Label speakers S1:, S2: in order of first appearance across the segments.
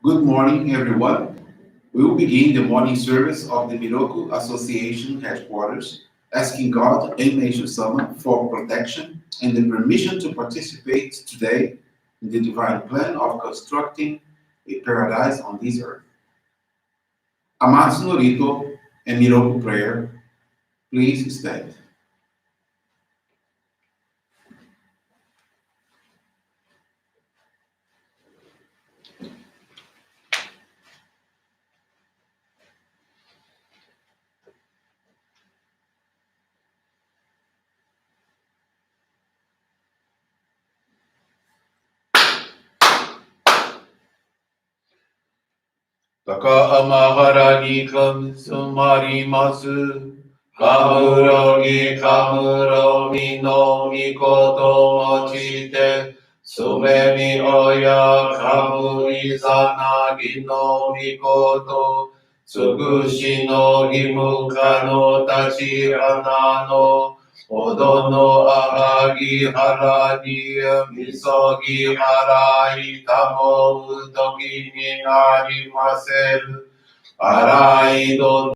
S1: Good morning, everyone. We will begin the morning service of the Miroku Association headquarters, asking God and Mieshu-sama for protection and the permission to participate today in the divine plan of constructing a paradise on this earth. Amatsu-Norito and Miroku Prayer, please stand.
S2: 高天原に住まります。かむろぎかむろみのみこともちて、すめみおやかむいざなぎのみこと、つくしのぎむかのたち花の、ほどのあがぎはらにみそぎはらいたもうときになりませる。あらいど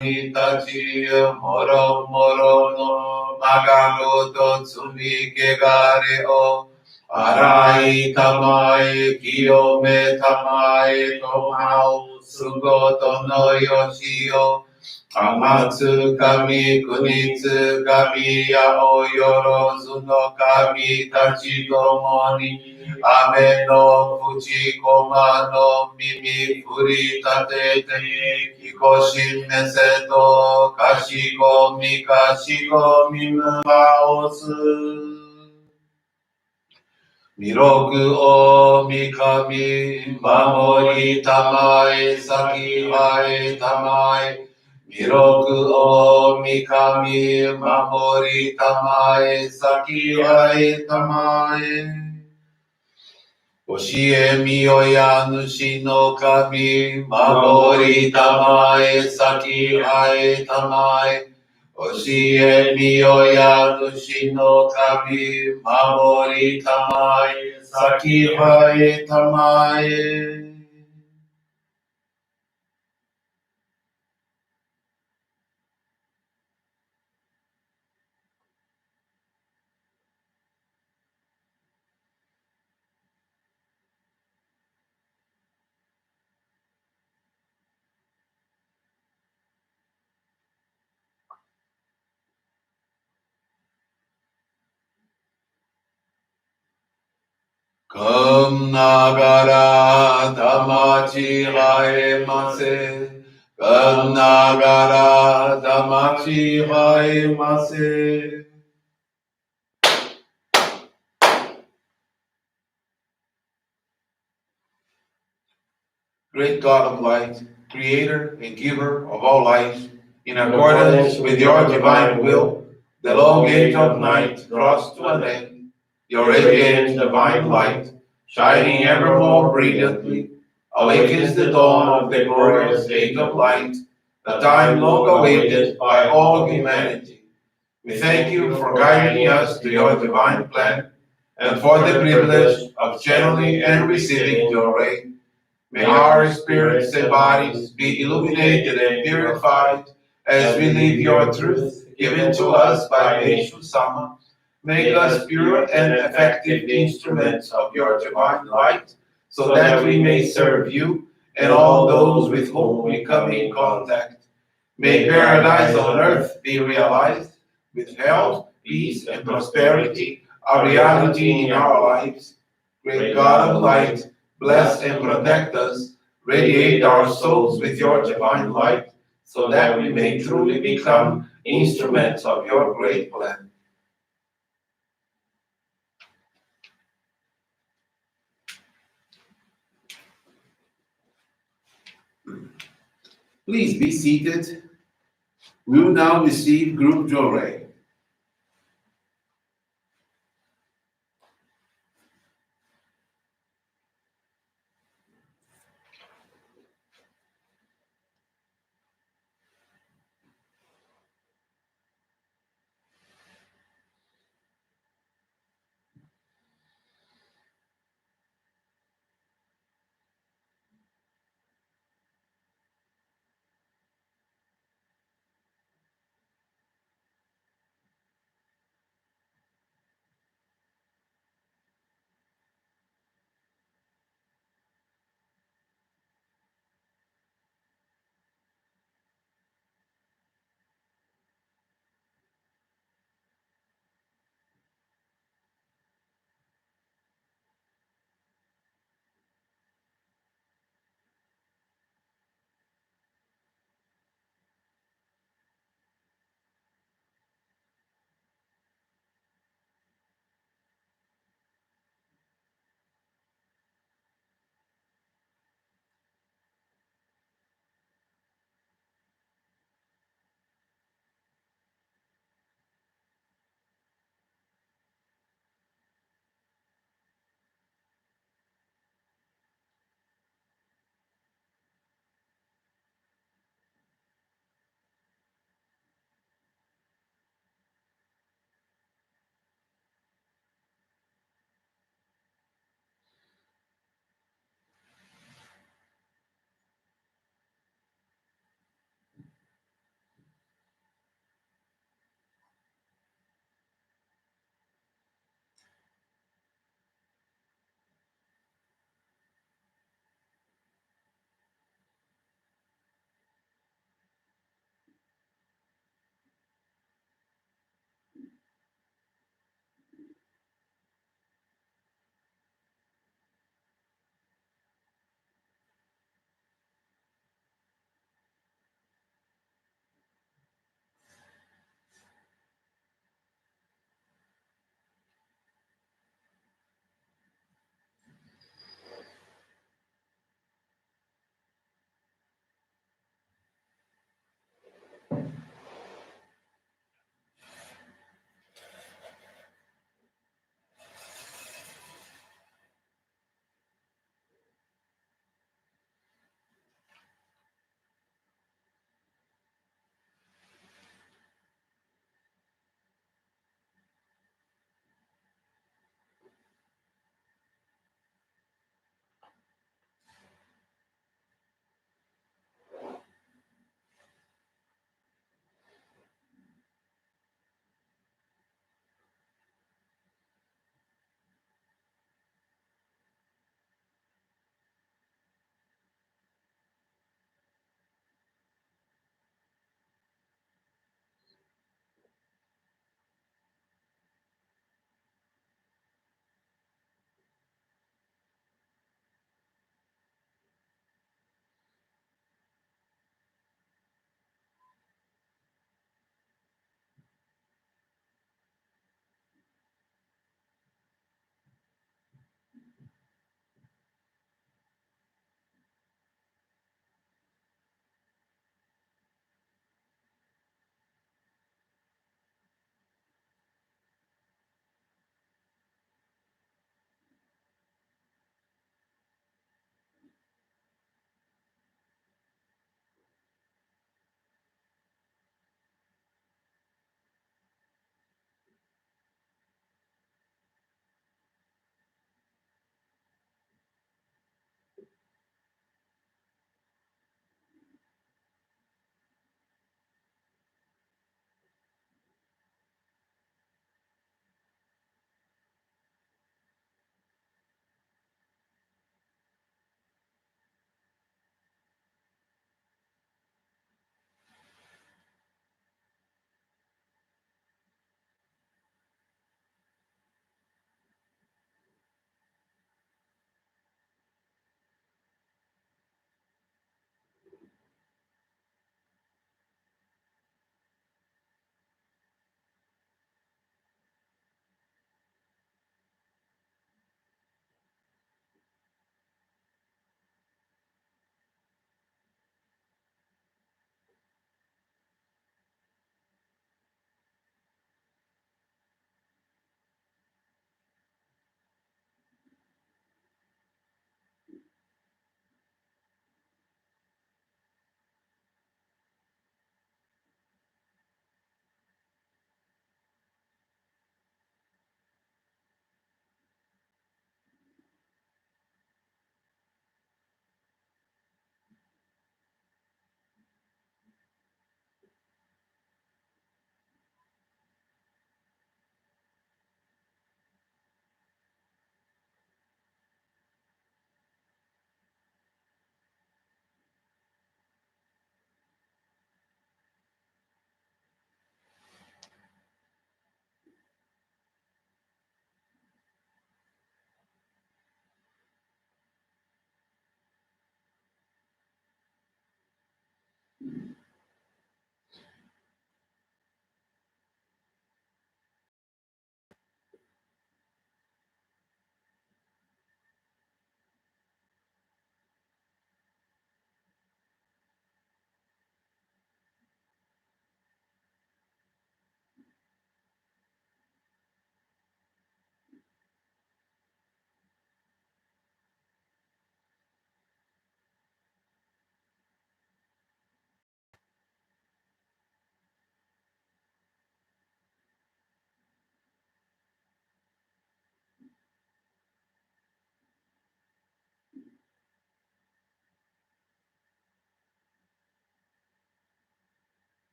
S2: にたちもろもろのまがごと積みけがれを。あらいたまえ清めたまえとまおすことのよしを。天津神、国津神、やおよろずの神たちともに、雨の口駒の耳振り立てて、きこしめせと、かしこみかしこみむまおす。弥勒おみかみ、守りたまえ、先はえたまえ。弥勒おみかみ、守りたまえ、先はえたまえ。教えみよや主の神、守りたまえ、先はえたまえ。教えみよや主の神、守りたまえ、先はえたまえ。かんながらたまちはえませ。かんながらたまちはえませ。Great God of light, creator and giver of all life, in accordance with your divine will, the long age of night draws to an end. Your radiant divine light, shining ever more brilliantly, awakens the dawn of the glorious age of light, a time long awaited by all humanity. We thank you for guiding us to your divine plan, and for the privilege of channeling and receiving Johrei. May our spirits and bodies be illuminated and purified as we live your truth given to us by Mieshu-sama. Make us pure and effective instruments of your divine light, so that we may serve you and all those with whom we come in contact. May paradise on earth be realized, with health, peace, and prosperity, a reality in our lives. Great God of light, bless and protect us, radiate our souls with your divine light, so that we may truly become instruments of your great plan.
S1: Please be seated. We will now receive group Johrei.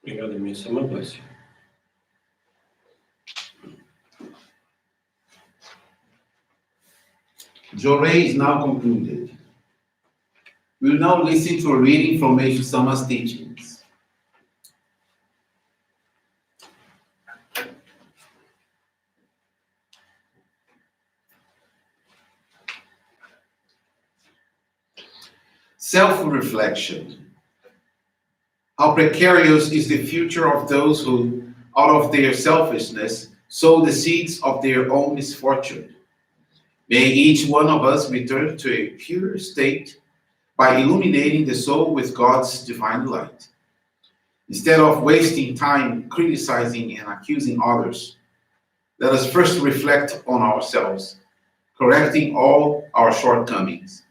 S3: Obrigado, Mieshu-sama. Bless you.
S1: Johrei is now concluded. We will now listen to a reading from Mieshu-sama's teachings. Self-reflection. How precarious is the future of those who, out of their selfishness, sow the seeds of their own misfortune. May each one of us return to a pure state by illuminating the soul with God's divine light. Instead of wasting time criticizing and accusing others, let us first reflect on ourselves, correcting all our shortcomings.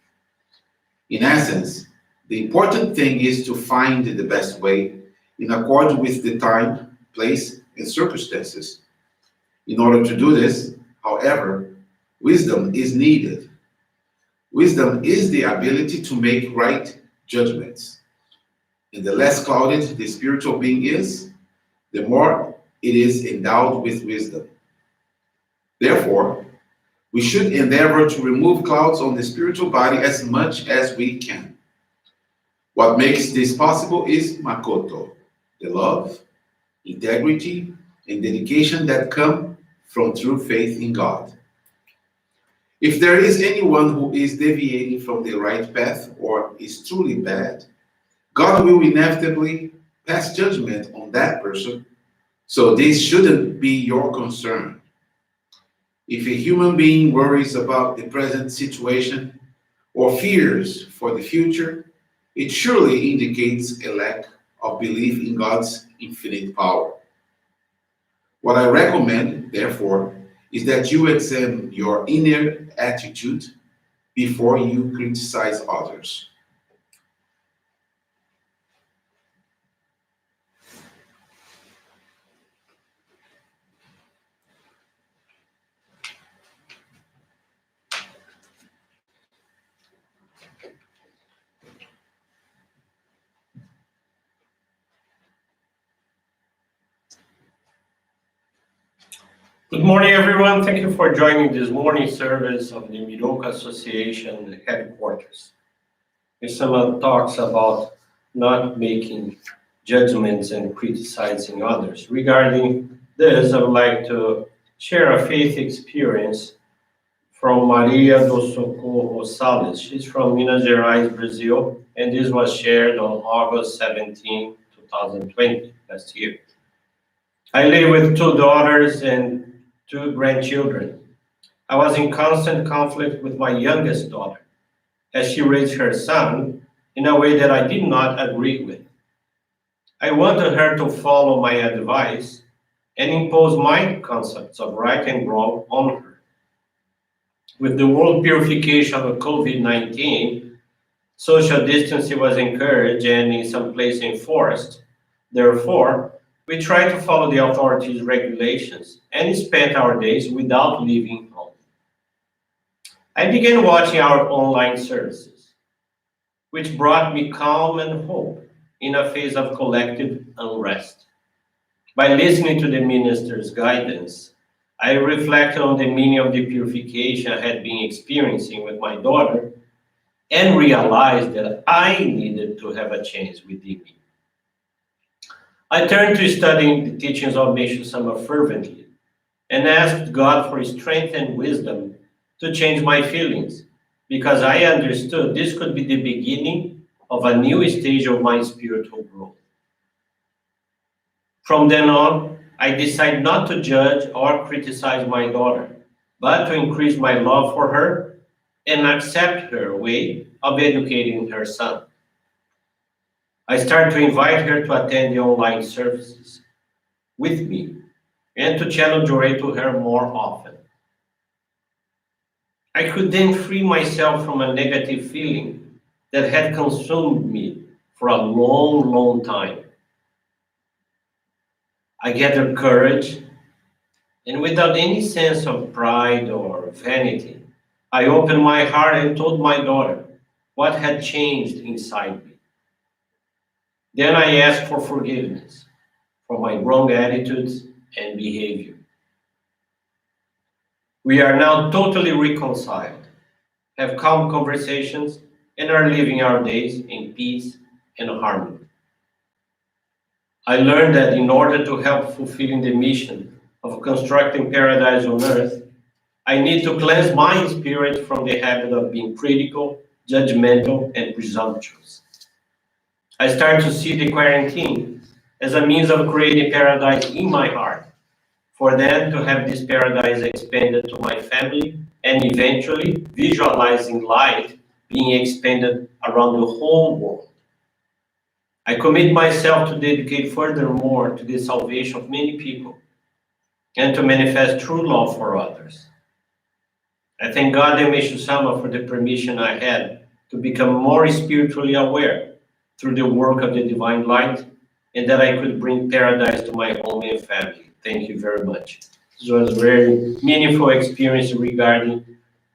S1: In essence, the important thing is to find the best way in accord with the time, place, and circumstances. In order to do this, however, wisdom is needed. Wisdom is the ability to make right judgments. And the less clouded the spiritual being is, the more it is endowed with wisdom. Therefore, we should endeavor to remove clouds on the spiritual body as much as we can. What makes this possible is Makoto, the love, integrity, and dedication that come from true faith in God. If there is anyone who is deviating from the right path or is truly bad, God will inevitably pass judgment on that person, so this shouldn't be your concern. If a human being worries about the present situation or fears for the future, it surely indicates a lack of belief in God's infinite power. What I recommend, therefore, is that you examine your inner attitude before you criticize others.
S3: Good morning, everyone. Thank you for joining this morning service of the Miroku Association headquarters. Mieshu-sama talks about not making judgments and criticizing others. Regarding this, I would like to share a faith experience from Maria do Socorro Salles. She's from Minas Gerais, Brazil, and this was shared on August 17, 2020, last year. I live with two daughters and two grandchildren. I was in constant conflict with my youngest daughter, as she raised her son in a way that I did not agree with. I wanted her to follow my advice and impose my concepts of right and wrong on her. With the world purification of COVID-19, social distancing was encouraged and in some places enforced. Therefore, we tried to follow the authorities' regulations and spent our days without leaving home. I began watching our online services, which brought me calm and hope in a phase of collective unrest. By listening to the minister's guidance, I reflected on the meaning of the purification I had been experiencing with my daughter and realized that I needed to have a change within me. I turned to studying the teachings of Mieshu-sama fervently and asked God for strength and wisdom to change my feelings, because I understood this could be the beginning of a new stage of my spiritual growth. From then on, I decided not to judge or criticize my daughter, but to increase my love for her and accept her way of educating her son. I started to invite her to attend the online services with me and to channel Johrei to her more often. I could then free myself from a negative feeling that had consumed me for a long, long time. I gathered courage, and without any sense of pride or vanity, I opened my heart and told my daughter what had changed inside me. Then I asked for forgiveness for my wrong attitudes and behavior. We are now totally reconciled, have calm conversations, and are living our days in peace and harmony. I learned that in order to help fulfilling the mission of constructing paradise on earth, I need to cleanse my spirit from the habit of being critical, judgmental, and presumptuous. I start to see the quarantine as a means of creating paradise in my heart, for then to have this paradise expanded to my family and eventually visualizing light being expanded around the whole world. I commit myself to dedicate furthermore to the salvation of many people and to manifest true love for others. I thank God and Mieshu-sama for the permission I had to become more spiritually aware through the work of the divine light, and that I could bring paradise to my home and family. Thank you very much. This was a very meaningful experience regarding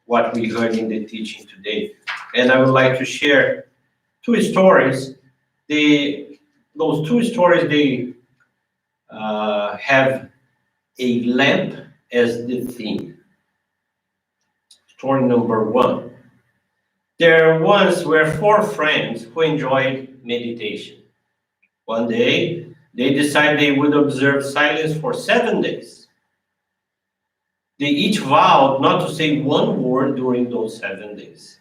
S3: what we heard in the teaching today. And I would like to share two stories. Those two stories, they have a lamp as the theme. Story number one. There once were four friends who enjoyed meditation. One day, they decided they would observe silence for 7 days. They each vowed not to say one word during those 7 days.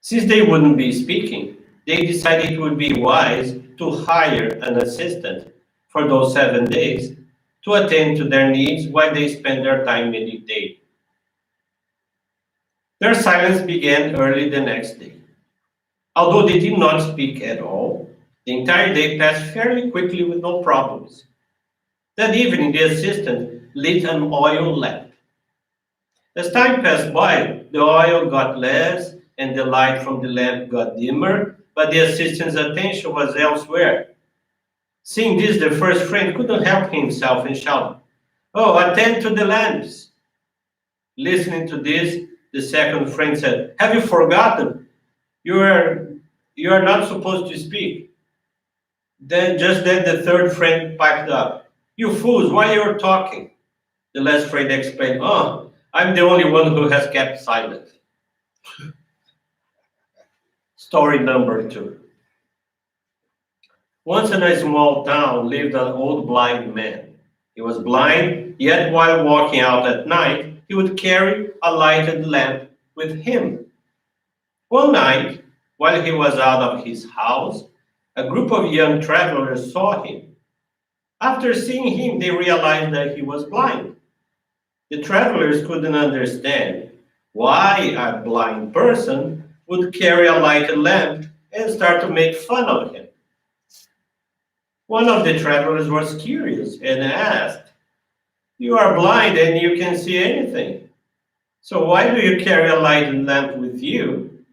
S3: Since they wouldn't be speaking, they decided it would be wise to hire an assistant for those 7 days to attend to their needs while they spend their time meditating. Their silence began early the next day. Although they did not speak at all, the entire day passed fairly quickly with no problems. That evening, the assistant lit an oil lamp. As time passed by, the oil got less and the light from the lamp got dimmer, but the assistant's attention was elsewhere. Seeing this, the first friend couldn't help himself and shouted, "Oh, attend to the lamps!" Listening to this, the second friend said, "Have you forgotten? You are not supposed to speak." Then the third friend piped up, "You fools, why you are talking?" The last friend explained, "Oh, I'm the only one who has kept silent." Story number two. Once in a small town lived an old blind man. He was blind, yet while walking out at night, he would carry a lighted lamp with him. One night, while he was out of his house, a group of young travelers saw him. After seeing him, they realized that he was blind. The travelers couldn't understand why a blind person would carry a lighted lamp and start to make fun of him. One of the travelers was curious and asked, "You are blind and you can see anything. So why do you carry a lighted lamp with you?"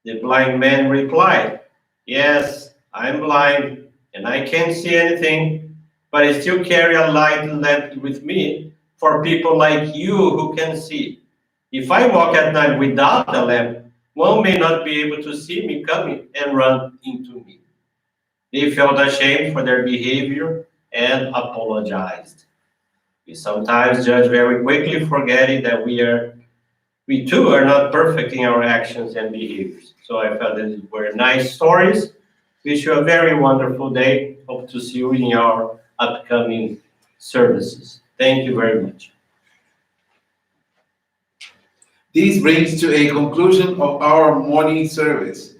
S3: The blind man replied, "Yes, I'm blind and I can't see anything, but I still carry a lighted lamp with me for people like you who can see. If I walk at night without a lamp, one may not be able to see me coming and run into me." They felt ashamed for their behavior and apologized. We sometimes judge very quickly, forgetting that we too are not perfect in our actions and behaviors. So I felt these were nice stories. Wish you a very wonderful day. Hope to see you in our upcoming services. Thank you very much.
S1: This brings to a conclusion of our morning service.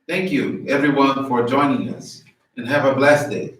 S1: Thank you, everyone, for joining us, and have a blessed day.